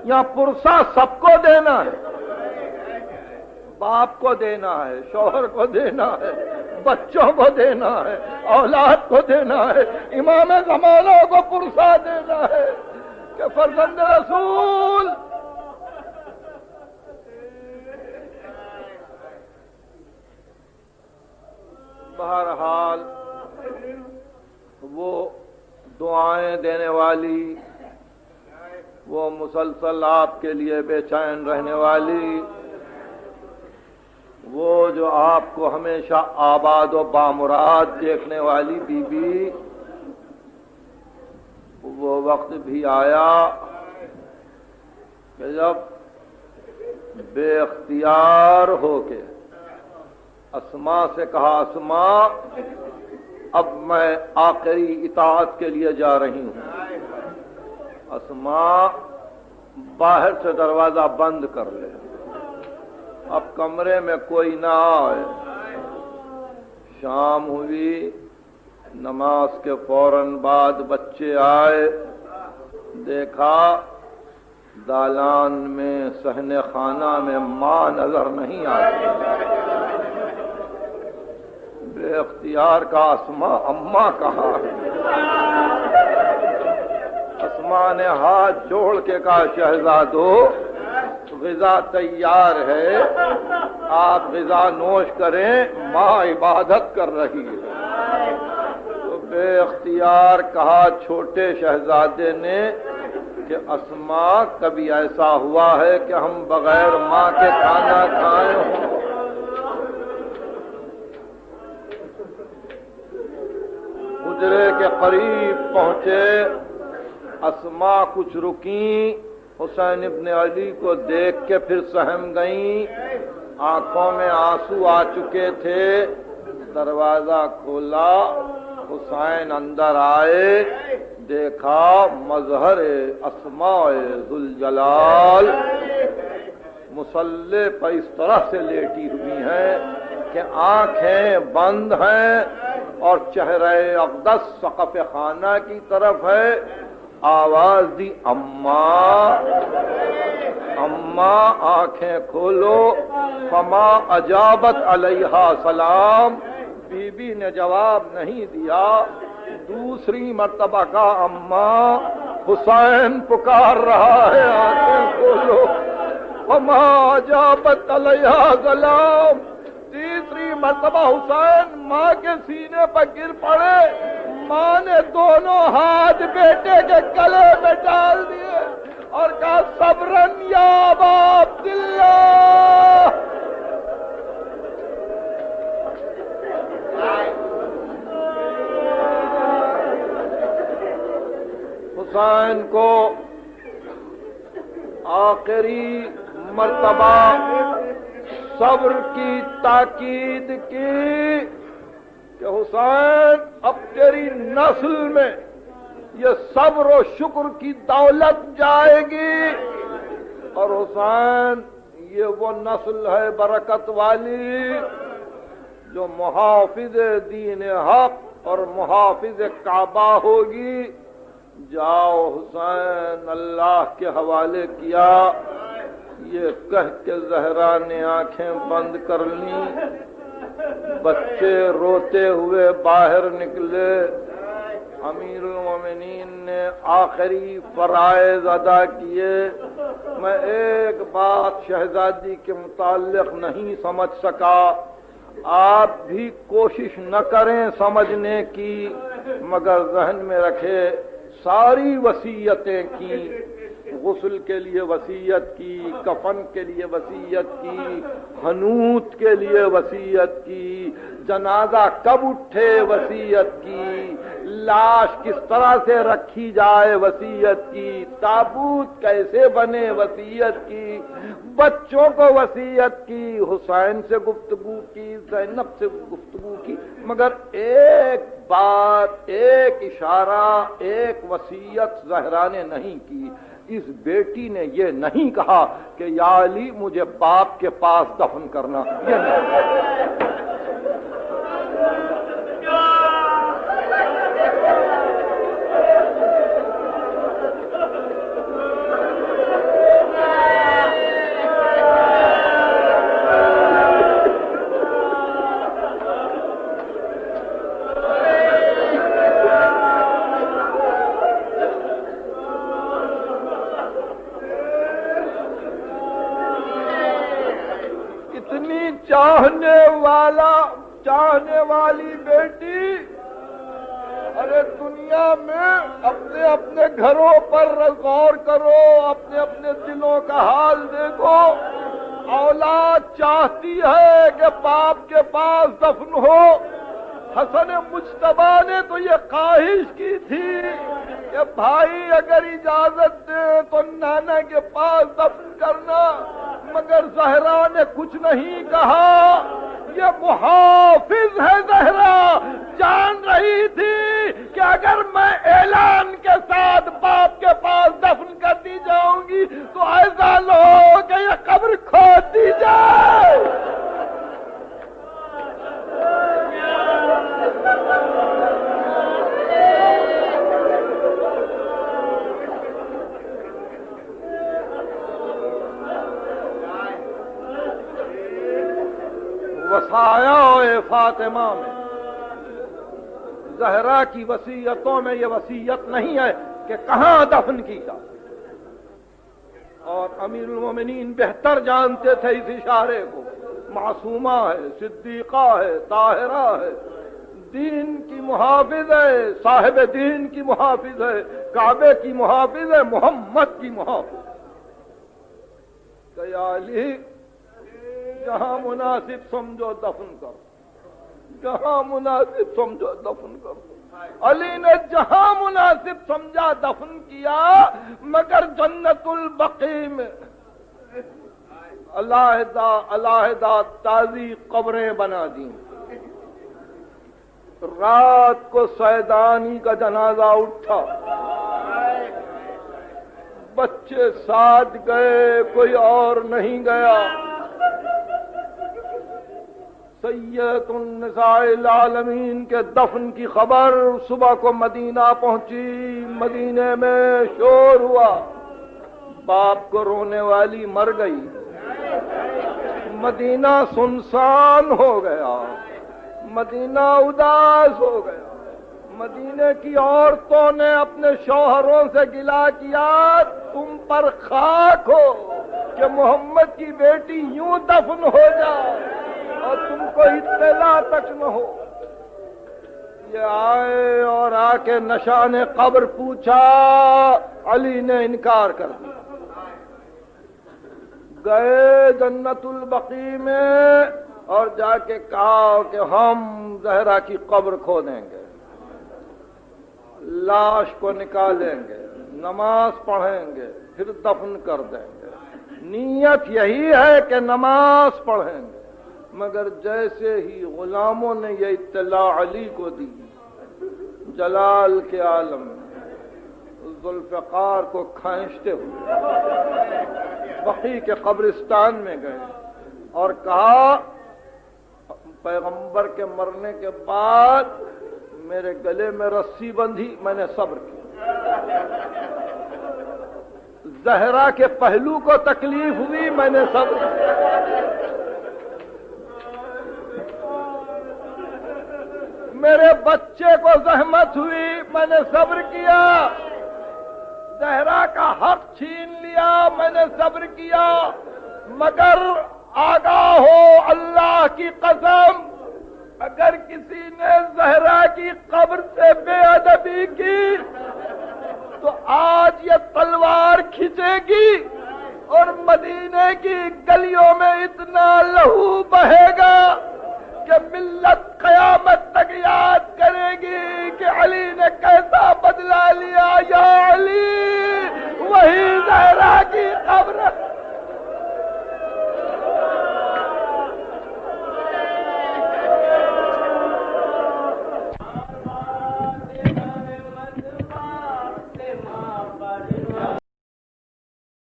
یا پرسہ سب کو دینا ہے؟ باپ کو دینا ہے، شوہر کو دینا ہے، بچوں کو دینا ہے، اولاد کو دینا ہے، امام زمانہ کو پرسہ دینا ہے کہ فرزند رسول بہرحال وہ دعائیں دینے والی، وہ مسلسل آپ کے لیے بے چین رہنے والی، وہ جو آپ کو ہمیشہ آباد و بامراد دیکھنے والی بی بی، وہ وقت بھی آیا کہ جب بے اختیار ہو کے اسما سے کہا، اسما اب میں آخری اطاعت کے لیے جا رہی ہوں، اسما باہر سے دروازہ بند کر لے، اب کمرے میں کوئی نہ آئے۔ شام ہوئی، نماز کے فوراً بعد بچے آئے، دیکھا دالان میں صحن خانہ میں ماں نظر نہیں آتی، بے اختیار کا اسما اماں کہاں ہے؟ اسما نے ہاتھ جوڑ کے کہا، شہزادو غذا تیار ہے، آپ غذا نوش کریں، ماں عبادت کر رہی ہے۔ تو بے اختیار کہا چھوٹے شہزادے نے کہ اسما کبھی ایسا ہوا ہے کہ ہم بغیر ماں کے کھانا کھائے ہوں؟ حجرے کے قریب پہنچے، اسما کچھ رکیں، حسین ابن علی کو دیکھ کے پھر سہم گئیں، آنکھوں میں آنسو آ چکے تھے۔ دروازہ کھولا، حسین اندر آئے، دیکھا مظہر اسماء ذوالجلال مصلی پر اس طرح سے لیٹی ہوئی ہیں کہ آنکھیں بند ہیں اور چہرہ اقدس سقف خانہ کی طرف ہے۔ آواز دی، اماں اماں آنکھیں کھولو، فما اجابت علیہا سلام، بی بی نے جواب نہیں دیا۔ دوسری مرتبہ کا اماں حسین پکار رہا ہے، آنکھیں کھولو، فما اجابت علیہا سلام۔ تیسری مرتبہ حسین ماں کے سینے پر گر پڑے، ماں نے دونوں ہاتھ بیٹے کے گلے میں ڈال دیے اور کہا، صبرن یا ابا عبداللہ۔ حسین کو آخری مرتبہ صبر کی تاکید کی کہ حسین اب تیری نسل میں یہ صبر و شکر کی دولت جائے گی، اور حسین یہ وہ نسل ہے برکت والی جو محافظ دین حق اور محافظ کعبہ ہوگی۔ جاؤ حسین، اللہ کے حوالے کیا۔ یہ کہہ کے زہرا نے آنکھیں بند کر لیں، بچے روتے ہوئے باہر نکلے۔ امیر المومنین نے آخری فرائض ادا کیے۔ میں ایک بات شہزادی کے متعلق نہیں سمجھ سکا، آپ بھی کوشش نہ کریں سمجھنے کی، مگر ذہن میں رکھے ساری وصیتیں کی، غسل کے لیے وصیت کی، کفن کے لیے وصیت کی، حنوط کے لیے وصیت کی، جنازہ کب اٹھے وصیت کی، لاش کس طرح سے رکھی جائے وصیت کی، تابوت کیسے بنے وصیت کی، بچوں کو وصیت کی، حسین سے گفتگو کی، زینب سے گفتگو کی، مگر ایک بات، ایک اشارہ، ایک وصیت زہرا نے نہیں کی۔ اس بیٹی نے یہ نہیں کہا کہ یا علی مجھے باپ کے پاس دفن کرنا، یہ نہیں۔ چاہنے والی بیٹی، ارے دنیا میں اپنے اپنے گھروں پر غور کرو، اپنے اپنے دلوں کا حال دیکھو۔ اولاد چاہتی ہے کہ باپ کے پاس دفن ہو۔ حسن مجتبی نے تو یہ خواہش کی تھی کہ بھائی اگر اجازت دے تو نانا کے پاس دفن کرنا، مگر زہرا نے کچھ نہیں کہا۔ یہ محافظ ہے زہرا، جان رہی تھی کہ اگر میں اعلان کے ساتھ باپ کے پاس دفن کر دی جاؤں گی تو ایسا نہ ہو کہ یہ قبر کھود دی جائے۔ وصایا فاطمہ میں، زہرا کی وصیتوں میں یہ وصیت نہیں ہے کہ کہاں دفن کی جائے، اور امیر المومنین بہتر جانتے تھے اس اشارے کو۔ معصومہ ہے، صدیقہ ہے، طاہرہ ہے، دین کی محافظ ہے، صاحب دین کی محافظ ہے، کعبے کی محافظ ہے، محمد کی محافظ۔ کہ یا علی جہاں مناسب سمجھو دفن کرو، جہاں مناسب سمجھو دفن کرو۔ علی نے جہاں مناسب سمجھا دفن کیا، مگر جنت البقیع میں علیحدہ تازی قبریں بنا دیں۔ رات کو سیدانی کا جنازہ اٹھا، بچے ساتھ گئے، کوئی اور نہیں گیا۔ سید النساء العالمین کے دفن کی خبر صبح کو مدینہ پہنچی۔ مدینے میں شور ہوا، باپ کو رونے والی مر گئی، مدینہ سنسان ہو گیا، مدینہ اداس ہو گیا۔ مدینے کی عورتوں نے اپنے شوہروں سے گلا کیا، تم پر خاک ہو کہ محمد کی بیٹی یوں دفن ہو جائے اور تم کو اطلاع تک نہ ہو۔ یہ آئے اور آ کے نشان قبر پوچھا، علی نے انکار کر دیا۔ گئے جنت البقیع میں اور جا کے کہا کہ ہم زہرا کی قبر کھودیں گے، لاش کو نکالیں گے، نماز پڑھیں گے، پھر دفن کر دیں گے۔ نیت یہی ہے کہ نماز پڑھیں گے، مگر جیسے ہی غلاموں نے یہ اطلاع علی کو دی، جلال کے عالم میں ذوالفقار کو کھینچتے ہوئے بقیع کے قبرستان میں گئے اور کہا پیغمبر کے مرنے کے بعد میرے گلے میں رسی بندھی، میں نے صبر کیا۔ زہرا کے پہلو کو تکلیف ہوئی، میں نے صبر کیا۔ میرے بچے کو زحمت ہوئی، میں نے صبر کیا۔ زہرا کا حق چھین لیا، میں نے صبر کیا، مگر آگاہ ہو اللہ کی قسم، اگر کسی نے زہرا کی قبر سے بے ادبی کی تو آج یہ تلوار کھینچے گی اور مدینے کی گلیوں میں اتنا لہو بہے گا کہ ملت قیامت تک یاد کرے گی کہ علی